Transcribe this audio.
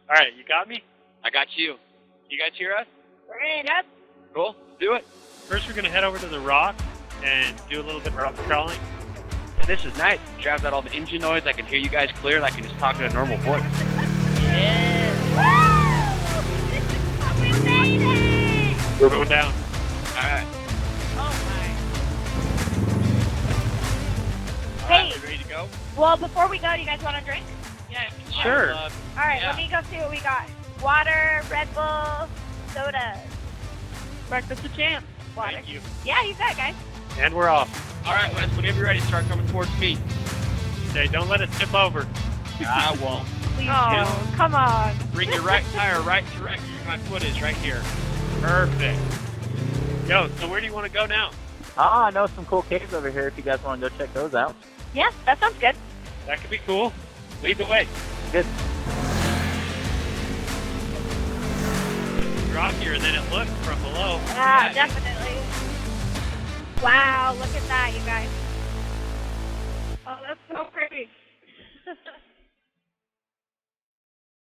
All right, you got me? I got you. You guys hear us? Right up. Cool. Do it. First, we're going to head over to the rock and do a little bit of rock crawling. This is nice. Drives out all the engine noise. I can hear you guys clear, and I can just talk in a normal voice. Woo! We made it! We're going down. All right. Oh, my. All right, Hey. we ready to go? Well, before we go, do you guys want a drink? Yeah. Sure. All right, Yeah. let me go see what we got. Water, Red Bull, soda. Breakfast of champs. Water. Thank you. Yeah, you bet, guys. And we're off. All right, Wes, whenever you're ready, start coming towards me. Hey, don't let it tip over. I won't. Please do. Come on. Bring your right tire right to right where my foot is, right here. Perfect. Yo, so where do you want to go now? I know some cool caves over here if you guys want to go check those out. Yeah, that sounds good. That could be cool. Lead the way. Good. Rockier than it looks from below. Yeah, definitely. Wow, look at that, you guys.